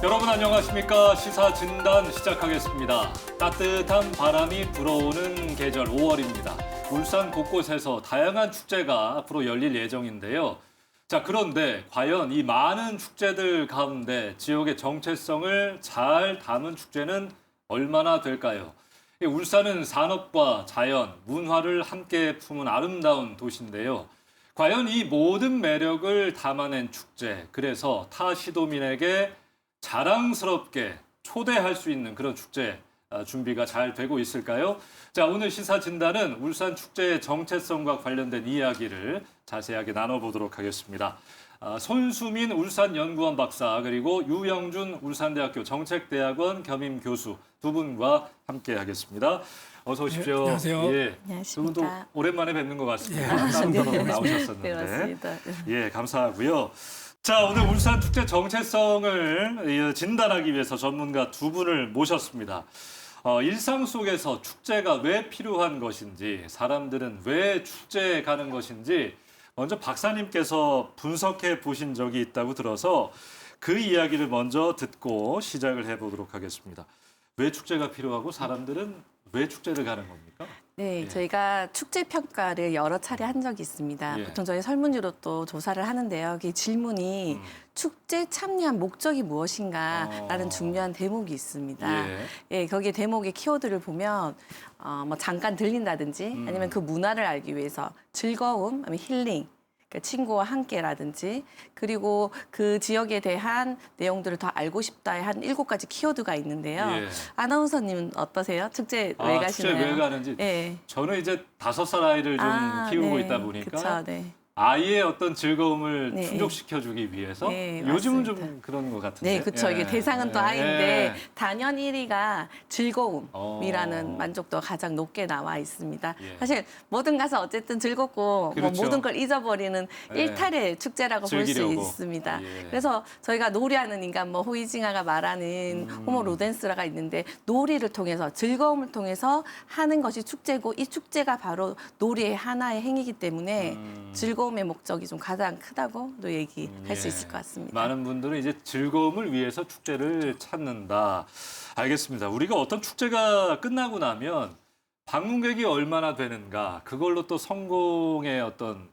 여러분 안녕하십니까? 시사진단 시작하겠습니다. 따뜻한 바람이 불어오는 계절 5월입니다. 울산 곳곳에서 다양한 축제가 앞으로 열릴 예정인데요. 자, 그런데 과연 이 많은 축제들 가운데 지역의 정체성을 잘 담은 축제는 얼마나 될까요? 울산은 산업과 자연, 문화를 함께 품은 아름다운 도시인데요. 과연 이 모든 매력을 담아낸 축제, 그래서 타 시도민에게 자랑스럽게 초대할 수 있는 그런 축제 준비가 잘 되고 있을까요? 자, 오늘 시사진단은 울산 축제의 정체성과 관련된 이야기를 자세하게 나눠보도록 하겠습니다. 손수민 울산연구원 박사 그리고 유영준 울산대학교 정책대학원 겸임 교수 두 분과 함께하겠습니다. 어서 오십시오. 네, 안녕하세요. 예, 두 분도 오랜만에 뵙는 것 같습니다. 따로 나오셨었는데. 네, 맞습니다. 예, 감사하고요. 자, 오늘 울산 축제 정체성을 진단하기 위해서 전문가 두 분을 모셨습니다. 일상 속에서 축제가 왜 필요한 것인지, 사람들은 왜 축제에 가는 것인지 먼저 박사님께서 분석해 보신 적이 있다고 들어서 그 이야기를 먼저 듣고 시작을 해보도록 하겠습니다. 왜 축제가 필요하고 사람들은 왜 축제를 가는 겁니까? 네, 예. 저희가 축제 평가를 여러 차례 한 적이 있습니다. 예. 보통 저희 설문지로 또 조사를 하는데요. 이 질문이 축제 참여한 목적이 무엇인가라는 중요한 대목이 있습니다. 예. 예, 거기에 대목의 키워드를 보면 뭐 잠깐 들린다든지 아니면 그 문화를 알기 위해서 즐거움, 아니면 힐링, 그러니까 친구와 함께라든지 그리고 그 지역에 대한 내용들을 더 알고 싶다의 한 7가지 키워드가 있는데요. 예. 아나운서님은 어떠세요? 축제 왜 가시나요? 축제 왜 가는지. 네. 저는 이제 5살 아이를 좀 키우고 네. 있다 보니까 그쵸, 네. 아이의 어떤 즐거움을 네. 충족시켜주기 위해서 네, 요즘은 맞습니다. 좀 그런 것 같은데. 네, 그렇죠. 이게 대상은 또 예. 아이인데 단연 1위가 즐거움이라는 어. 만족도가 가장 높게 나와 있습니다. 예. 사실 뭐든 가서 어쨌든 즐겁고 그렇죠. 뭐 모든 걸 잊어버리는 예. 일탈의 축제라고 볼 수 즐기려고. 있습니다. 예. 그래서 저희가 놀이하는 인간, 뭐 호이징아가 말하는 호모 로덴스라가 있는데 놀이를 통해서 즐거움을 통해서 하는 것이 축제고 이 축제가 바로 놀이의 하나의 행위이기 때문에 즐거움의 목적이 좀 가장 크다고 또 얘기할 수 예. 있을 것 같습니다. 많은 분들은 이제 즐거움을 위해서 축제를 찾는다. 알겠습니다. 우리가 어떤 축제가 끝나고 나면 방문객이 얼마나 되는가, 그걸로 또 성공의 어떤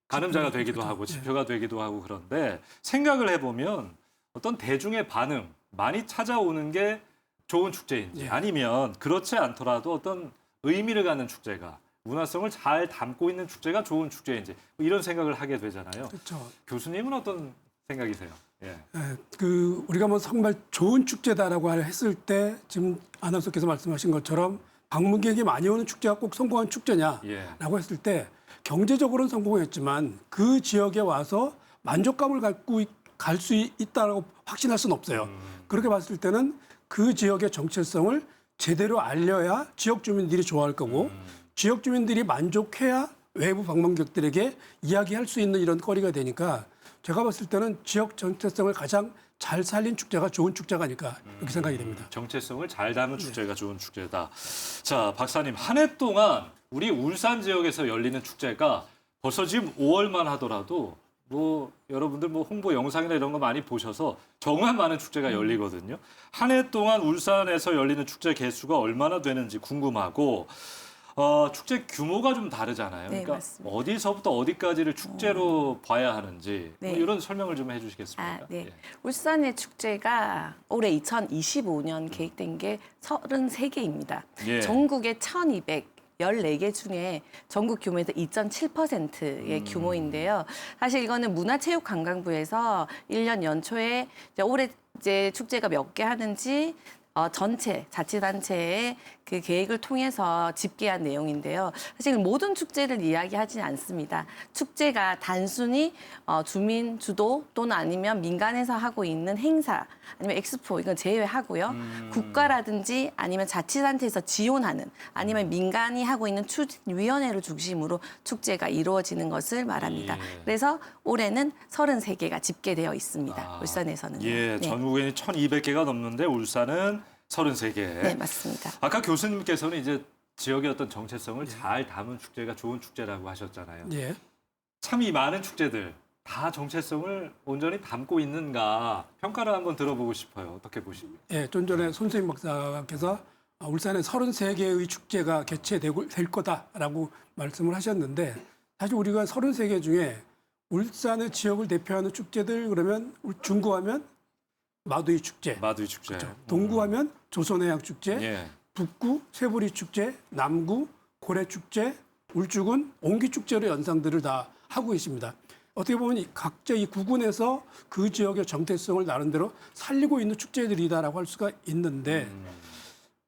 가늠자가 되기도 하고 지표가 되기도 하고 그런데 생각을 해보면 어떤 대중의 반응, 많이 찾아오는 게 좋은 축제인지 아니면 그렇지 않더라도 어떤 의미를 갖는 축제가 문화성을 잘 담고 있는 축제가 좋은 축제인지 이런 생각을 하게 되잖아요. 그렇죠. 교수님은 어떤 생각이세요? 예. 우리가 뭐 정말 좋은 축제다라고 했을 때 지금 아나운서께서 말씀하신 것처럼 방문객이 많이 오는 축제가 꼭 성공한 축제냐라고 예. 했을 때 경제적으로는 성공했지만 그 지역에 와서 만족감을 갖고 갈 수 있다라고 확신할 수는 없어요. 그렇게 봤을 때는 그 지역의 정체성을 제대로 알려야 지역 주민들이 좋아할 거고 지역 주민들이 만족해야 외부 방문객들에게 이야기할 수 있는 이런 거리가 되니까 제가 봤을 때는 지역 정체성을 가장 잘 살린 축제가 좋은 축제가 아닐까 이렇게 생각이 됩니다. 정체성을 잘 담은 축제가 좋은 축제다. 자, 박사님, 한 해 동안 우리 울산 지역에서 열리는 축제가 벌써 지금 5월만 하더라도 뭐 여러분들 뭐 홍보 영상이나 이런 거 많이 보셔서 정말 많은 축제가 열리거든요. 한 해 동안 울산에서 열리는 축제 개수가 얼마나 되는지 궁금하고 축제 규모가 좀 다르잖아요. 네, 그러니까 맞습니다. 어디서부터 어디까지를 축제로 봐야 하는지 네. 뭐 이런 설명을 좀 해주시겠습니까? 네. 예. 울산의 축제가 올해 2025년 계획된 게 33개입니다. 예. 전국에 1,214개 중에 전국 규모에서 2.7%의 규모인데요. 사실 이거는 문화체육관광부에서 1년 연초에 올해 이제 축제가 몇 개 하는지 전체 자치단체의 그 계획을 통해서 집계한 내용인데요. 사실 모든 축제를 이야기하지는 않습니다. 축제가 단순히 주민 주도 또는 아니면 민간에서 하고 있는 행사 아니면 엑스포 이건 제외하고요. 국가라든지 아니면 자치단체에서 지원하는 아니면 민간이 하고 있는 추진위원회를 중심으로 축제가 이루어지는 것을 말합니다. 예. 그래서 올해는 33개가 집계되어 있습니다. 울산에서는요. 예, 네. 전국에는 1,200개가 넘는데 울산은 33개. 네, 맞습니다. 아까 교수님께서는 이제 지역의 어떤 정체성을 잘 담은 축제가 좋은 축제라고 하셨잖아요. 예. 참 이 많은 축제들 다 정체성을 온전히 담고 있는가 평가를 한번 들어보고 싶어요. 어떻게 보십니까? 예, 좀 전에 손수임 박사께서 울산에 33개의 축제가 개최될 거다라고 말씀을 하셨는데 사실 우리가 33개 중에 울산의 지역을 대표하는 축제들 그러면 중구하면 마두이 축제, 마두이 축제. 그렇죠. 동구하면 조선해양축제, 예. 북구 쇠부리 축제, 남구 고래 축제, 울주군 옹기 축제로 연상들을 다 하고 있습니다. 어떻게 보면 각자 이 구군에서 그 지역의 정체성을 나름대로 살리고 있는 축제들이다라고 할 수가 있는데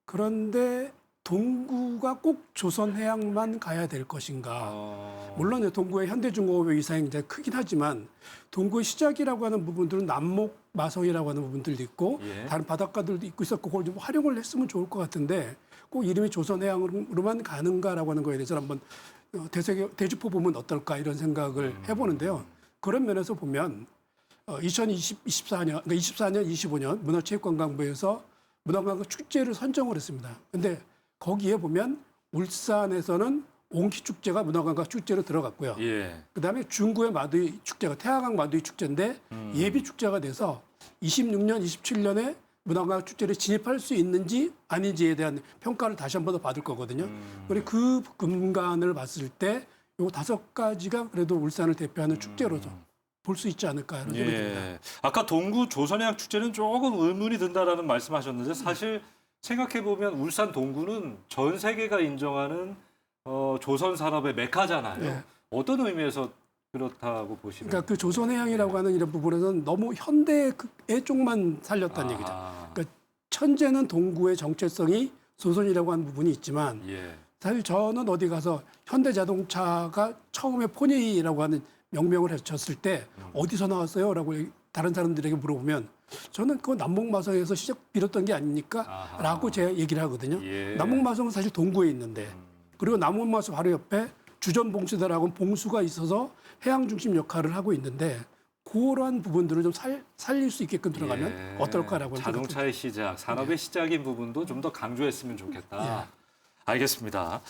그런데 동구가 꼭 조선해양만 가야 될 것인가? 물론 이제 동구의 현대중공업의 위상이 굉장히 크긴 하지만 동구의 시작이라고 하는 부분들은 남목 마성이라고 하는 부분들도 있고 예. 다른 바닷가들도 있고 있었고 그걸 좀 활용을 했으면 좋을 것 같은데 꼭 이름이 조선해양으로만 가는가라고 하는 거에 대해서 한번 대주포 보면 어떨까 이런 생각을 해보는데요. 그런 면에서 보면 2024년, 그러니까 24년, 25년 문화체육관광부에서 문화관광 축제를 선정을 했습니다. 근데 거기에 보면 울산에서는 옹기 축제가 문화관광 축제로 들어갔고요. 예. 그다음에 중구의 마두이 축제가 태화강 마두이 축제인데 예비 축제가 돼서 26년, 27년에 문화관광 축제를 진입할 수 있는지 아닌지에 대한 평가를 다시 한 번 더 받을 거거든요. 그리고 그 근간을 봤을 때 요 5가지가 그래도 울산을 대표하는 축제로서 볼 수 있지 않을까 이런 생각이 듭니다. 예. 아까 동구 조선해양 축제는 조금 의문이 든다라는 말씀하셨는데 사실 생각해 보면 울산 동구는 전 세계가 인정하는 조선 산업의 메카잖아요. 예. 어떤 의미에서 그렇다고 보시나요? 그러니까 그 조선해양이라고 하는 이런 부분에서는 너무 현대의 쪽만 살렸다는 얘기죠. 그러니까 천재는 동구의 정체성이 조선이라고 하는 부분이 있지만 예. 사실 저는 어디 가서 현대자동차가 처음에 포니라고 하는 명명을 해쳤을 때 어디서 나왔어요? 라고 다른 사람들에게 물어보면 저는 그거 남목마성에서 시작 빌었던 게 아닙니까? 아하. 라고 제가 얘기를 하거든요. 예. 남목마성은 사실 동구에 있는데 그리고 남목마성 바로 옆에 주전봉수대라고 봉수가 있어서 해양 중심 역할을 하고 있는데 그러한 부분들을 좀 살릴 수 있게끔 들어가면 예. 어떨까라고 자동차의 시작, 산업의 시작인 부분도 좀 더 강조했으면 좋겠다. 알겠습니다.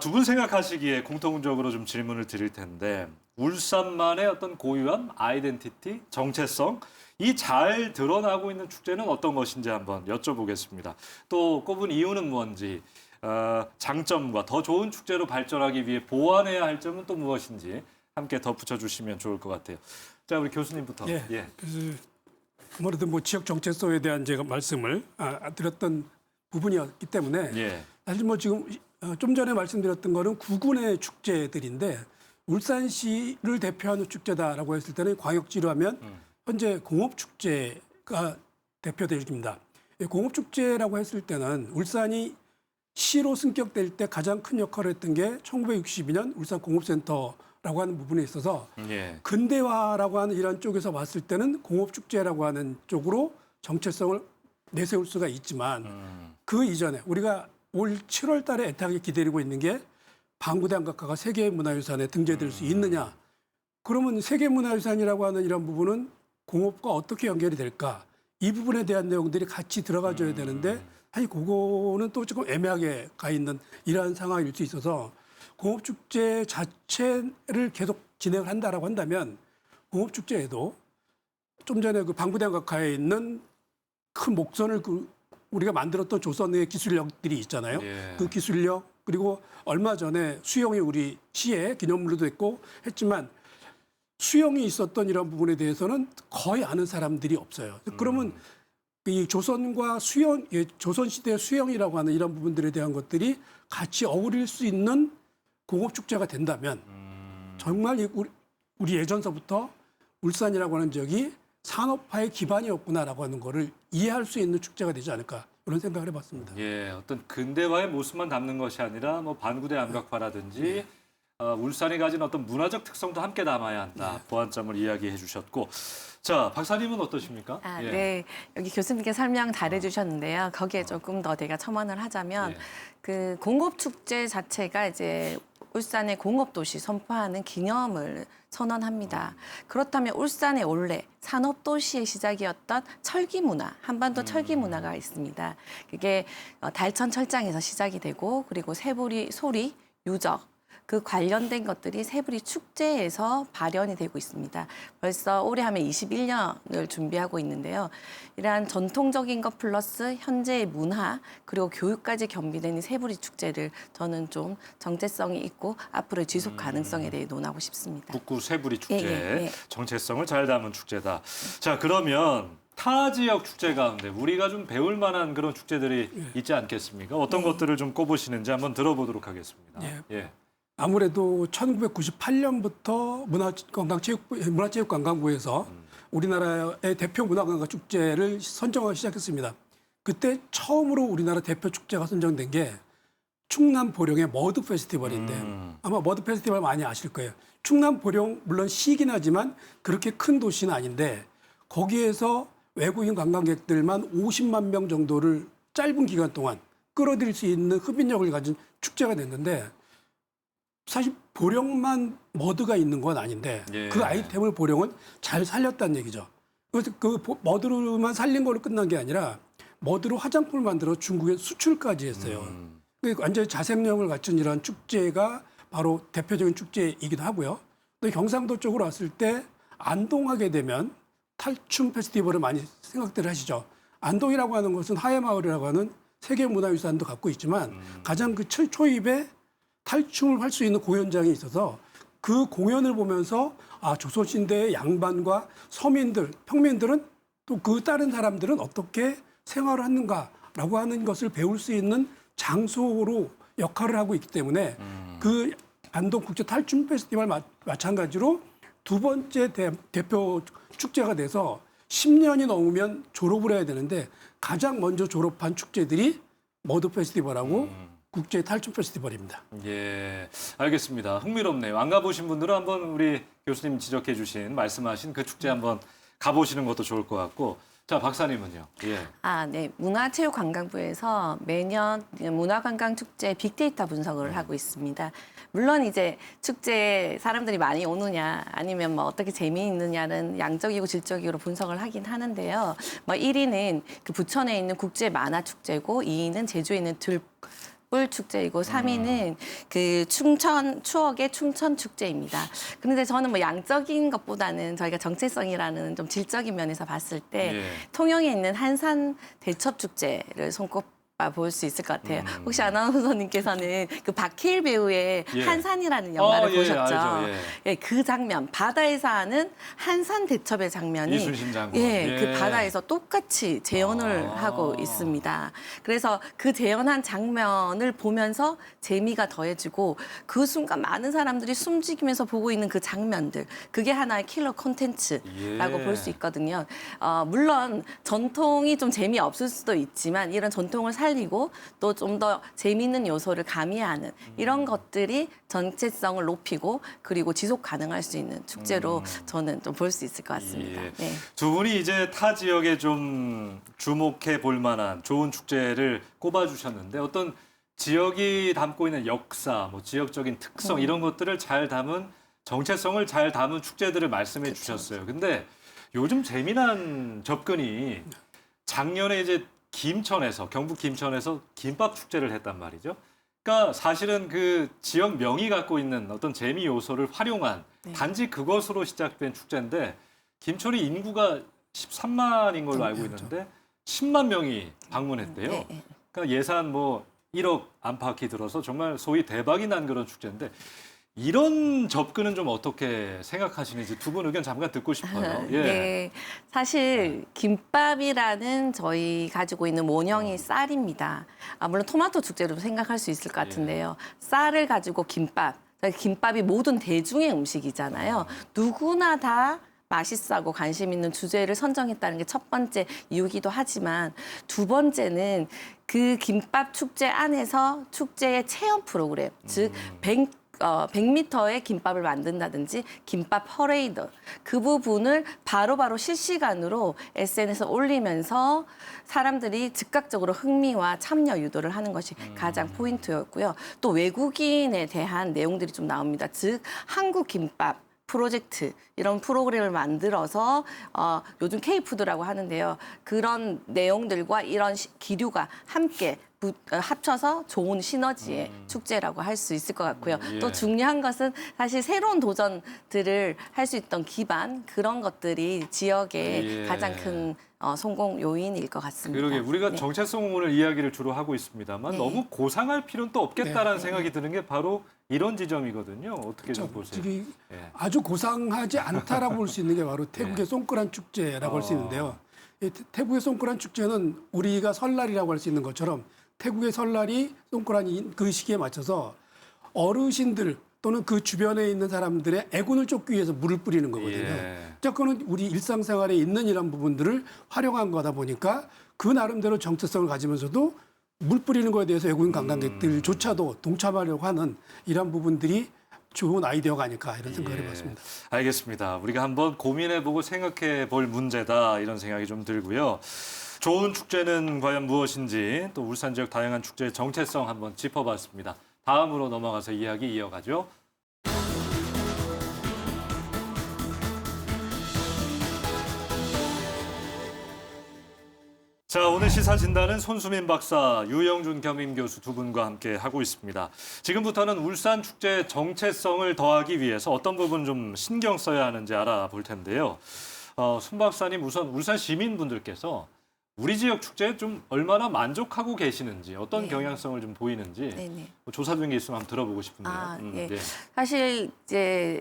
두 분 생각하시기에 공통적으로 좀 질문을 드릴 텐데 울산만의 어떤 고유함, 아이덴티티, 정체성 이 잘 드러나고 있는 축제는 어떤 것인지 한번 여쭤보겠습니다. 또 꼽은 이유는 뭔지 장점과 더 좋은 축제로 발전하기 위해 보완해야 할 점은 또 무엇인지 함께 덧붙여 주시면 좋을 것 같아요. 자, 우리 교수님부터. 예. 그래서 아무래도 뭐 지역 정체성에 대한 제가 말씀을 드렸던 부분이었기 때문에 예. 사실 뭐 지금 좀 전에 말씀드렸던 거는 구군의 축제들인데 울산시를 대표하는 축제다라고 했을 때는 광역지로 하면 현재 공업축제가 대표되십니다. 공업축제라고 했을 때는 울산이 시로 승격될 때 가장 큰 역할을 했던 게 1962년 울산공업센터라고 하는 부분에 있어서 예. 근대화라고 하는 이런 쪽에서 봤을 때는 공업축제라고 하는 쪽으로 정체성을 내세울 수가 있지만 그 이전에 우리가 올 7월 달에 애타게 기다리고 있는 게 방구대왕각화가 세계문화유산에 등재될 수 있느냐. 그러면 세계문화유산이라고 하는 이런 부분은 공업과 어떻게 연결이 될까. 이 부분에 대한 내용들이 같이 들어가줘야 되는데 사실 그거는 또 조금 애매하게 가 있는 이러한 상황일 수 있어서 공업축제 자체를 계속 진행을 한다라고 한다면 공업축제에도 좀 전에 그 방구대왕각화에 있는 큰 목선을 우리가 만들었던 조선의 기술력들이 있잖아요. 예. 그 기술력 그리고 얼마 전에 수영이 우리 시에 기념물로도 있고 했지만 수영이 있었던 이런 부분에 대해서는 거의 아는 사람들이 없어요. 그러면 이 조선과 수영, 조선시대 수영이라고 하는 이런 부분들에 대한 것들이 같이 어울릴 수 있는 공업축제가 된다면 정말 우리 예전서부터 울산이라고 하는 지역이 산업화의 기반이었구나라고 하는 거를 이해할 수 있는 축제가 되지 않을까 그런 생각을 해봤습니다. 예, 어떤 근대화의 모습만 담는 것이 아니라 뭐 반구대 암각화라든지 울산이 가진 어떤 문화적 특성도 함께 담아야 한다. 보완점을 이야기해 주셨고. 자, 박사님은 어떠십니까? 예. 네. 여기 교수님께 설명 잘해주셨는데요. 거기에 조금 더 제가 첨언을 하자면 예. 그 공업축제 자체가 이제 울산의 공업도시 선포하는 기념을 선언합니다. 그렇다면 울산의 원래 산업도시의 시작이었던 철기문화, 한반도 철기문화가 있습니다. 그게 달천 철장에서 시작이 되고 그리고 새부리, 소리, 유적, 그 관련된 것들이 새부리 축제에서 발현이 되고 있습니다. 벌써 올해 하면 21년을 준비하고 있는데요. 이러한 전통적인 것 플러스 현재의 문화 그리고 교육까지 겸비된 이 새부리 축제를 저는 좀 정체성이 있고 앞으로의 지속 가능성에 대해 논하고 싶습니다. 북구 새부리 축제, 예. 정체성을 잘 담은 축제다. 자, 그러면 타 지역 축제 가운데 우리가 좀 배울 만한 그런 축제들이 있지 않겠습니까? 어떤 것들을 좀 꼽으시는지 한번 들어보도록 하겠습니다. 예. 아무래도 1998년부터 문화체육관광부에서 우리나라의 대표 문화관광 축제를 선정하기 시작했습니다. 그때 처음으로 우리나라 대표 축제가 선정된 게 충남 보령의 머드 페스티벌인데 아마 머드 페스티벌 많이 아실 거예요. 충남 보령 물론 시긴 하지만 그렇게 큰 도시는 아닌데 거기에서 외국인 관광객들만 50만 명 정도를 짧은 기간 동안 끌어들일 수 있는 흡인력을 가진 축제가 됐는데 사실 보령만 머드가 있는 건 아닌데 예. 그 아이템을 보령은 잘 살렸다는 얘기죠. 그래서 그 머드로만 살린 걸로 끝난 게 아니라 머드로 화장품을 만들어 중국에 수출까지 했어요. 그러니까 완전히 자생력을 갖춘 이런 축제가 바로 대표적인 축제이기도 하고요. 또 경상도 쪽으로 왔을 때 안동하게 되면 탈춤 페스티벌을 많이 생각들 하시죠. 안동이라고 하는 것은 하회마을이라고 하는 세계문화유산도 갖고 있지만 가장 그 초입에 탈춤을 할 수 있는 공연장이 있어서 그 공연을 보면서 아 조선시대의 양반과 서민들, 평민들은 또 그 다른 사람들은 어떻게 생활을 하는가라고 하는 것을 배울 수 있는 장소로 역할을 하고 있기 때문에 그 안동국제 탈춤 페스티벌 마찬가지로 두 번째 대표 축제가 돼서 10년이 넘으면 졸업을 해야 되는데 가장 먼저 졸업한 축제들이 머드 페스티벌하고 국제 탈춤 페스티벌입니다. 예, 알겠습니다. 흥미롭네요. 안 가보신 분들은 한번 우리 교수님 지적해 주신 말씀하신 그 축제 한번 가보시는 것도 좋을 것 같고. 자, 박사님은요? 예. 네. 문화체육관광부에서 매년 문화관광축제 빅데이터 분석을 하고 있습니다. 물론 이제 축제에 사람들이 많이 오느냐 아니면 뭐 어떻게 재미있느냐는 양적이고 질적으로 분석을 하긴 하는데요. 뭐 1위는 그 부천에 있는 국제 만화축제고 2위는 제주에 있는 뿔 축제이고 3위는 그 추억의 춘천 축제입니다. 그런데 저는 뭐 양적인 것보다는 저희가 정체성이라는 좀 질적인 면에서 봤을 때 예. 통영에 있는 한산 대첩 축제를 손꼽아 볼 수 있을 것 같아요. 혹시 아나운서님께서는 그 박해일 배우의 예. 한산이라는 영화를 예, 보셨죠? 알죠. 예. 예, 그 장면, 바다에서 하는 한산 대첩의 장면이 이순신 장군. 예, 그 바다에서 똑같이 재현을 아. 하고 있습니다. 그래서 그 재현한 장면을 보면서 재미가 더해지고 그 순간 많은 사람들이 숨죽이면서 보고 있는 그 장면들, 그게 하나의 킬러 콘텐츠라고 예. 볼 수 있거든요. 물론 전통이 좀 재미없을 수도 있지만 이런 전통을 살리고 또 좀 더 재미있는 요소를 가미하는 이런 것들이 전체성을 높이고 그리고 지속 가능할 수 있는 축제로 저는 좀 볼 수 있을 것 같습니다. 예. 네. 두 분이 이제 타 지역에 좀 주목해 볼 만한 좋은 축제를 꼽아주셨는데 어떤 지역이 담고 있는 역사, 뭐 지역적인 특성 이런 것들을 잘 담은 정체성을 잘 담은 축제들을 말씀해 주셨어요. 근데 요즘 재미난 접근이 작년에 이제 김천에서 경북 김천에서 김밥 축제를 했단 말이죠. 그러니까 사실은 그 지역 명이 갖고 있는 어떤 재미 요소를 활용한 단지 그것으로 시작된 축제인데 김천이 인구가 13만인 걸로 알고 있는데 10만 명이 방문했대요. 네. 그러니까 예산 뭐 1억 안팎이 들어서 정말 소위 대박이 난 그런 축제인데 이런 접근은 좀 어떻게 생각하시는지 두 분 의견 잠깐 듣고 싶어요. 예. 네, 사실 김밥이라는 저희 가지고 있는 모형이 쌀입니다. 물론 토마토 축제로 생각할 수 있을 것 같은데요. 쌀을 가지고 김밥, 김밥이 모든 대중의 음식이잖아요. 누구나 다 맛있어하고 관심 있는 주제를 선정했다는 게 첫 번째 이유기도 하지만 두 번째는 그 김밥 축제 안에서 축제의 체험 프로그램, 즉 100m의 김밥을 만든다든지 김밥 퍼레이드 그 부분을 바로바로 실시간으로 SNS에 올리면서 사람들이 즉각적으로 흥미와 참여 유도를 하는 것이 가장 포인트였고요. 또 외국인에 대한 내용들이 좀 나옵니다. 즉 한국 김밥 프로젝트 이런 프로그램을 만들어서 요즘 K푸드라고 하는데요. 그런 내용들과 이런 기류가 함께 합쳐서 좋은 시너지의 축제라고 할 수 있을 것 같고요. 예. 또 중요한 것은 사실 새로운 도전들을 할 수 있던 기반 그런 것들이 지역의 예. 가장 큰 성공 요인일 것 같습니다. 그러게 우리가 네. 정체성 오늘 이야기를 주로 하고 있습니다만 네. 너무 고상할 필요는 또 없겠다라는 네. 생각이 드는 게 바로 이런 지점이거든요. 어떻게 좀 보세요? 저기 예. 아주 고상하지 않다라고 볼 수 있는 게 바로 태국의 네. 송크란 축제라고 할 수 있는데요. 이 태국의 송크란 축제는 우리가 설날이라고 할 수 있는 것처럼 태국의 설날이 송크란인 그 시기에 맞춰서 어르신들 또는 그 주변에 있는 사람들의 애군을 쫓기 위해서 물을 뿌리는 거거든요. 예. 자, 그거는 우리 일상생활에 있는 이런 부분들을 활용한 거다 보니까 그 나름대로 정체성을 가지면서도 물 뿌리는 거에 대해서 외국인 관광객들조차도 동참하려고 하는 이런 부분들이 좋은 아이디어가 아닐까 이런 생각을 예. 해봤습니다. 알겠습니다. 우리가 한번 고민해보고 생각해볼 문제다 이런 생각이 좀 들고요. 좋은 축제는 과연 무엇인지 또 울산 지역 다양한 축제의 정체성 한번 짚어봤습니다. 다음으로 넘어가서 이야기 이어가죠. 자, 오늘 시사 진단은 손수민 박사, 유영준 겸임 교수 두 분과 함께 하고 있습니다. 지금부터는 울산 축제의 정체성을 더하기 위해서 어떤 부분 좀 신경 써야 하는지 알아볼 텐데요. 손 박사님, 우선 울산 시민분들께서 우리 지역 축제에 좀 얼마나 만족하고 계시는지, 어떤 네. 경향성을 좀 보이는지 네네. 조사 중에 있으면 한번 들어보고 싶은데요. 예. 네. 사실 이제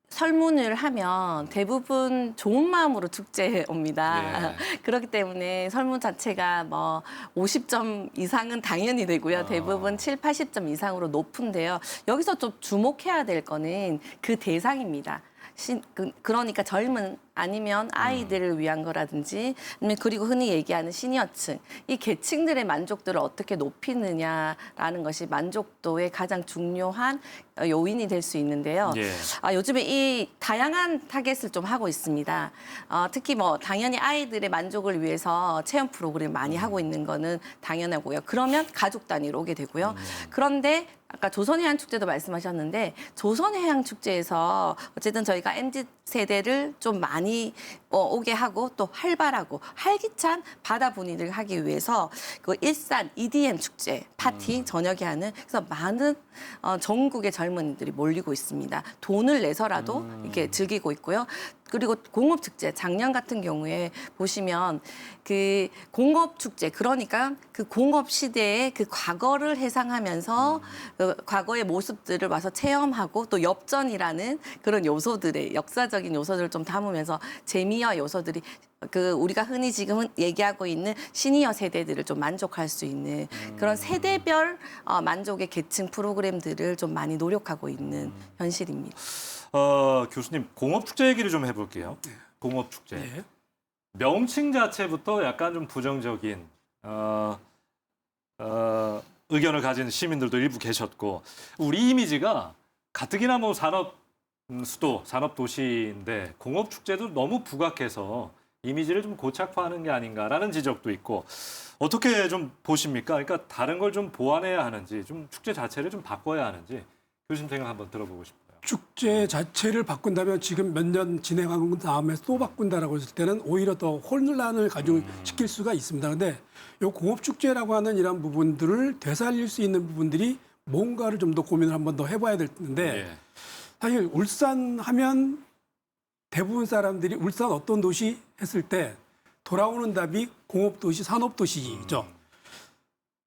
설문을 하면 대부분 좋은 마음으로 축제에 옵니다. 예. 그렇기 때문에 설문 자체가 뭐 50점 이상은 당연히 되고요. 대부분 7, 80점 이상으로 높은데요. 여기서 좀 주목해야 될 거는 그 대상입니다. 그러니까 젊은 아니면 아이들을 위한 거라든지 아니면 그리고 흔히 얘기하는 시니어층 이 계층들의 만족도를 어떻게 높이느냐라는 것이 만족도의 가장 중요한 요인이 될 수 있는데요. 예. 요즘에 이 다양한 타겟을 좀 하고 있습니다. 특히 뭐 당연히 아이들의 만족을 위해서 체험 프로그램 많이 하고 있는 거는 당연하고요. 그러면 가족 단위로 오게 되고요. 그런데 아까 조선해양 축제도 말씀하셨는데 조선해양 축제에서 어쨌든 저희가 MZ 세대를 좀 많이 오게 하고 또 활발하고 활기찬 바다 분위기를 하기 위해서 그 일산 EDM 축제 파티 저녁에 하는 그래서 많은 전국의 젊은이들이 몰리고 있습니다. 돈을 내서라도 이렇게 즐기고 있고요. 그리고 공업축제 작년 같은 경우에 보시면 그 공업축제 그러니까 그 공업 시대의 그 과거를 해상하면서 그 과거의 모습들을 와서 체험하고 또 엽전이라는 그런 요소들의 역사적인 요소들을 좀 담으면서 재미와 요소들이 그 우리가 흔히 지금은 얘기하고 있는 시니어 세대들을 좀 만족할 수 있는 그런 세대별 만족의 계층 프로그램들을 좀 많이 노력하고 있는 현실입니다. 교수님, 공업축제 얘기를 좀 해볼게요. 공업축제. 네. 명칭 자체부터 약간 좀 부정적인 의견을 가진 시민들도 일부 계셨고 우리 이미지가 가뜩이나 뭐 산업 수도, 산업 도시인데 공업축제도 너무 부각해서 이미지를 좀 고착화하는 게 아닌가라는 지적도 있고 어떻게 좀 보십니까? 그러니까 다른 걸 좀 보완해야 하는지 좀 축제 자체를 좀 바꿔야 하는지 교수님 생각 한번 들어보고 싶어요. 축제 자체를 바꾼다면 지금 몇 년 진행한 다음에 또 바꾼다라고 했을 때는 오히려 더 혼란을 가중시킬 수가 있습니다. 그런데 이 공업축제라고 하는 이런 부분들을 되살릴 수 있는 부분들이 뭔가를 좀 더 고민을 한번 더 해봐야 될 텐데 예. 사실 울산 하면 대부분 사람들이 울산 어떤 도시 했을 때 돌아오는 답이 공업도시, 산업도시죠.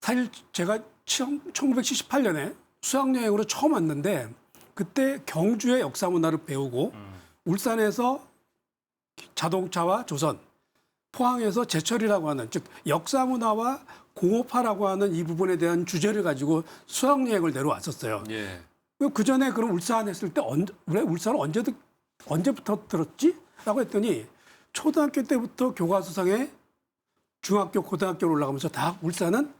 사실 제가 1978년에 수학여행으로 처음 왔는데 그때 경주의 역사 문화를 배우고 울산에서 자동차와 조선, 포항에서 제철이라고 하는 즉 역사 문화와 공업화라고 하는 이 부분에 대한 주제를 가지고 수학여행을 내려왔었어요. 예. 그 전에 그럼 울산 했을 때 왜 울산을 언제부터 들었지? 라고 했더니 초등학교 때부터 교과서상에 중학교, 고등학교로 올라가면서 다 울산은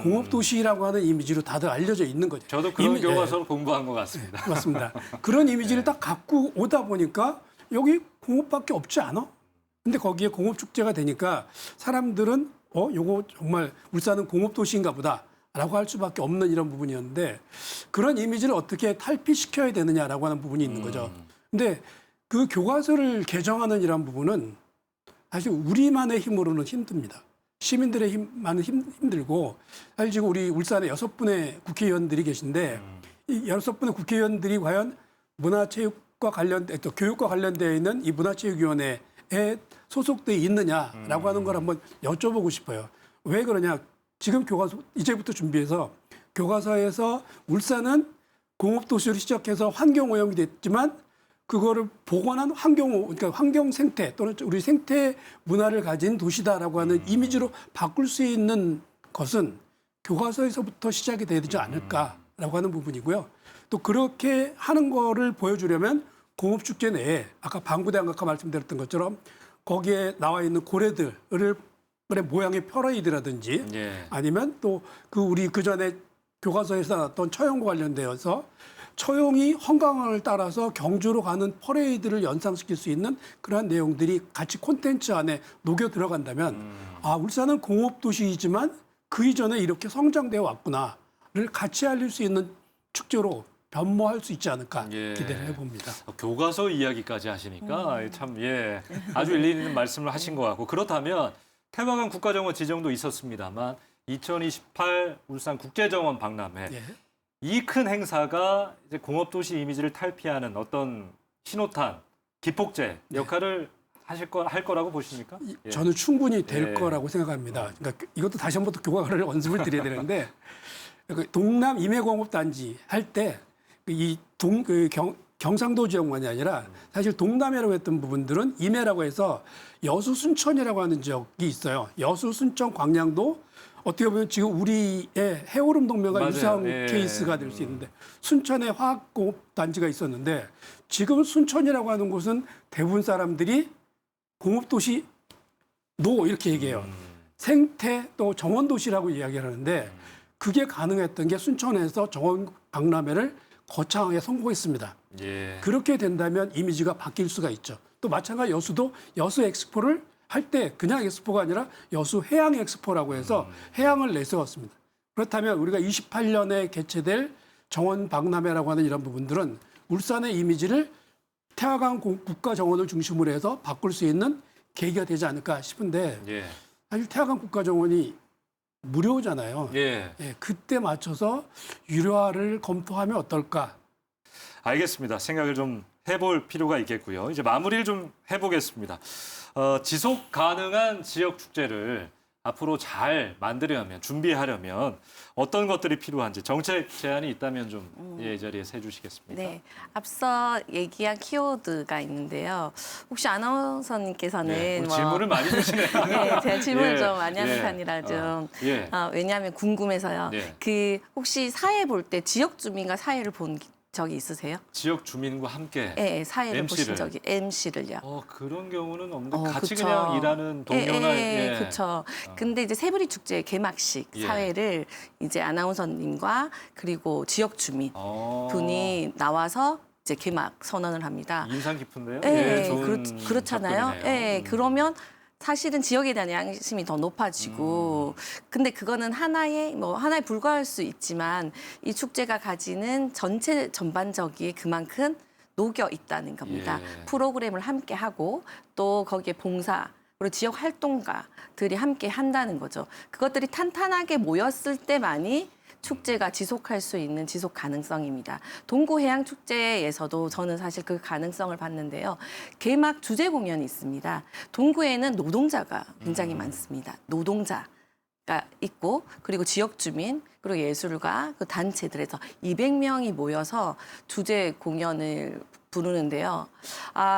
공업 도시라고 하는 이미지로 다들 알려져 있는 거죠. 저도 그런 이미- 교과서를 공부한 것 같습니다. 맞습니다. 그런 이미지를 딱 갖고 오다 보니까 여기 공업밖에 없지 않아? 근데 거기에 공업 축제가 되니까 사람들은 요거 정말 울산은 공업 도시인가 보다라고 할 수밖에 없는 이런 부분이었는데 그런 이미지를 어떻게 탈피시켜야 되느냐라고 하는 부분이 있는 거죠. 근데 그 교과서를 개정하는 이런 부분은 사실 우리만의 힘으로는 힘듭니다. 시민들의 힘만은 힘들고 사실 지금 우리 울산에 6분의 국회의원들이 계신데 이 6분의 국회의원들이 과연 문화체육과 관련된 또 교육과 관련되어 있는 이 문화체육위원회에 소속돼 있느냐라고 하는 걸 한번 여쭤보고 싶어요. 왜 그러냐? 지금 교과서 이제부터 준비해서 교과서에서 울산은 공업도시로 시작해서 환경오염이 됐지만 그거를 복원한 그러니까 환경 생태 또는 우리 생태 문화를 가진 도시다라고 하는 이미지로 바꿀 수 있는 것은 교과서에서부터 시작이 돼야 되지 않을까라고 하는 부분이고요. 또 그렇게 하는 거를 보여주려면 공업축제 내에 아까 방구대왕 아까 말씀드렸던 것처럼 거기에 나와 있는 고래들의 모양의 퍼레이드라든지 예. 아니면 또 그 우리 그 전에 교과서에서 나왔던 처용과 관련되어서 처용이 헌강을 따라서 경주로 가는 퍼레이드를 연상시킬 수 있는 그러한 내용들이 같이 콘텐츠 안에 녹여 들어간다면 아 울산은 공업도시이지만 그 이전에 이렇게 성장되어 왔구나를 같이 알릴 수 있는 축제로 변모할 수 있지 않을까 예. 기대를 해봅니다. 교과서 이야기까지 하시니까 참 아주 일리 있는 말씀을 하신 것 같고 그렇다면 태화강 국가정원 지정도 있었습니다만 2028 울산 국제정원 박람회 예. 이 큰 행사가 이제 공업도시 이미지를 탈피하는 어떤 신호탄, 기폭제 역할을 할 거라고 보십니까? 예. 저는 충분히 될 예. 거라고 생각합니다. 그러니까 이것도 다시 한번 또 교과를 언급을 드려야 되는데 동남 임해공업단지 할 때 이 경상도 지역만이 아니라 사실 동남해라고 했던 부분들은 임해라고 해서 여수 순천이라고 하는 지역이 있어요. 여수 순천 광양도 어떻게 보면 지금 우리의 해오름 동맹과 맞아요. 유사한 예. 케이스가 될 수 있는데 순천에 화학공업단지가 있었는데 지금 순천이라고 하는 곳은 대부분 사람들이 공업도시 이렇게 얘기해요. 생태 또 정원도시라고 이야기를 하는데 그게 가능했던 게 순천에서 정원 박람회를 거창하게 성공했습니다. 예. 그렇게 된다면 이미지가 바뀔 수가 있죠. 또 마찬가지 여수도 여수 엑스포를 할 때 그냥 엑스포가 아니라 여수 해양 엑스포라고 해서 해양을 내세웠습니다. 그렇다면 우리가 28년에 개최될 정원 박람회라고 하는 이런 부분들은 울산의 이미지를 태화강 국가정원을 중심으로 해서 바꿀 수 있는 계기가 되지 않을까 싶은데 예. 사실 태화강 국가정원이 무료잖아요. 예. 예, 그때 맞춰서 유료화를 검토하면 어떨까? 알겠습니다. 생각을 좀 해볼 필요가 있겠고요. 이제 마무리를 좀 해보겠습니다. 지속 가능한 지역 축제를 앞으로 잘 만들려면 준비하려면 어떤 것들이 필요한지 정책 제안이 있다면 좀 이 자리에서 해주시겠습니까? 네, 앞서 얘기한 키워드가 있는데요. 혹시 아나운서님께서는 네, 오늘 질문을 많이 주시네요. 네, 제가 질문을 예, 좀 많이 하는 예. 편이라 좀 예. 왜냐하면 궁금해서요. 네. 그 혹시 사회 볼 때 지역 주민과 사회를 본 적이 있으세요? 지역 주민과 함께 네, 사회를 MC를. 보신 적이 MC를요. 그런 경우는 없는데 같이 그쵸. 그냥 일하는 동료나 그렇죠. 근데 이제 새부리 축제 개막식 예. 사회를 이제 아나운서님과 그리고 지역 주민 어, 분이 나와서 이제 개막 선언을 합니다. 인상 깊은데요? 예, 좋은 그렇잖아요. 접근이네요. 예, 그러면 사실은 지역에 대한 양심이 더 높아지고, 근데 그거는 하나에 불과할 수 있지만 이 축제가 가지는 전체 전반적인 그만큼 녹여 있다는 겁니다. 예. 프로그램을 함께 하고 또 거기에 봉사 그리고 지역 활동가들이 함께 한다는 거죠. 그것들이 탄탄하게 모였을 때만이 축제가 지속할 수 있는 지속 가능성입니다. 동구해양축제에서도 저는 사실 그 가능성을 봤는데요. 개막 주제 공연이 있습니다. 동구에는 노동자가 굉장히 많습니다. 노동자가 있고 그리고 지역 주민 그리고 예술가 그 단체들에서 200명이 모여서 주제 공연을 부르는데요.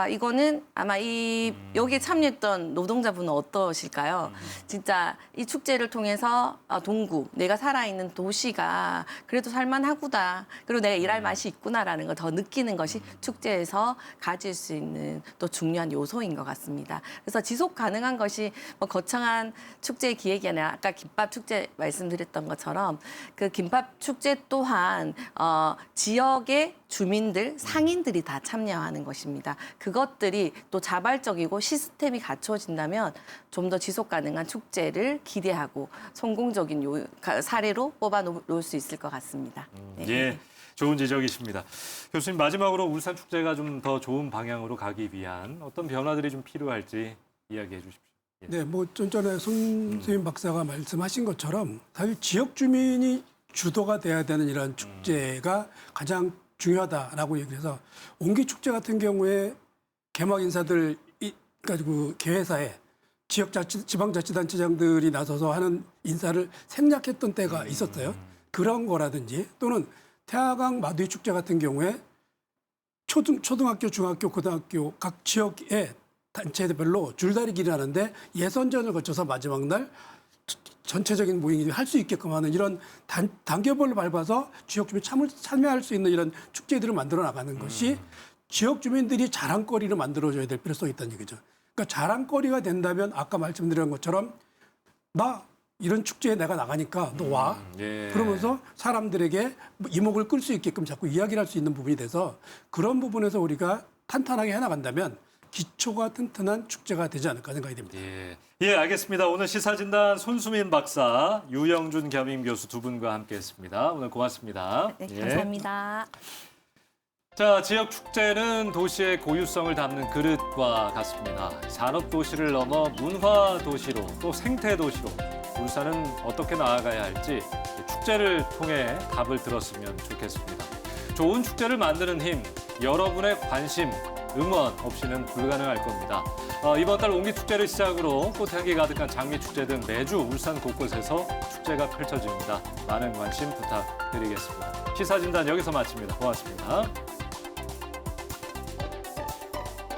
이거는 아마 여기에 참여했던 노동자분은 어떠실까요? 진짜 이 축제를 통해서 동구, 내가 살아있는 도시가 그래도 살만하구나. 그리고 내가 일할 맛이 있구나라는 걸 더 느끼는 것이 축제에서 가질 수 있는 또 중요한 요소인 것 같습니다. 그래서 지속 가능한 것이 뭐 거창한 축제 기획이 아니라 아까 김밥 축제 말씀드렸던 것처럼 그 김밥 축제 또한 지역의 주민들, 상인들이 다 참여하는 것입니다. 그것들이 또 자발적이고 시스템이 갖춰진다면 좀 더 지속 가능한 축제를 기대하고 성공적인 사례로 뽑아 놓을 수 있을 것 같습니다. 네. 예, 좋은 지적이십니다. 교수님, 마지막으로 울산 축제가 좀 더 좋은 방향으로 가기 위한 어떤 변화들이 좀 필요할지 이야기해 주십시오. 예. 네, 뭐 좀 전에 손수임 박사가 말씀하신 것처럼 사실 지역 주민이 주도가 돼야 되는 이런 축제가 가장 중요하다라고 얘기해서 옹기 축제 같은 경우에 개막 인사들 가지고 개회사에 지방자치단체장들이 나서서 하는 인사를 생략했던 때가 있었어요. 그런 거라든지 또는 태화강 마두이 축제 같은 경우에 초등학교, 중학교, 고등학교 각 지역의 단체별로 줄다리기를 하는데 예선전을 거쳐서 마지막 날 전체적인 모임을 할 수 있게끔 하는 이런 단계별로 밟아서 지역 주민이 참여할 수 있는 이런 축제들을 만들어 나가는 것이 지역 주민들이 자랑거리를 만들어줘야 될 필요성이 있다는 얘기죠. 그러니까 자랑거리가 된다면 아까 말씀드린 것처럼 나 이런 축제에 내가 나가니까 너 와. 예. 그러면서 사람들에게 이목을 끌 수 있게끔 자꾸 이야기를 할 수 있는 부분이 돼서 그런 부분에서 우리가 탄탄하게 해나간다면 기초가 튼튼한 축제가 되지 않을까 생각이 됩니다. 예, 알겠습니다. 오늘 시사진단 손수민 박사, 유영준 겸임 교수 두 분과 함께했습니다. 오늘 고맙습니다. 네, 예. 감사합니다. 자, 지역 축제는 도시의 고유성을 담는 그릇과 같습니다. 산업 도시를 넘어 문화 도시로 또 생태 도시로 울산은 어떻게 나아가야 할지 축제를 통해 답을 들었으면 좋겠습니다. 좋은 축제를 만드는 힘, 여러분의 관심, 응원 없이는 불가능할 겁니다. 이번 달 옹기 축제를 시작으로 꽃향기 가득한 장미 축제 등 매주 울산 곳곳에서 축제가 펼쳐집니다. 많은 관심 부탁드리겠습니다. 시사진단 여기서 마칩니다. 고맙습니다.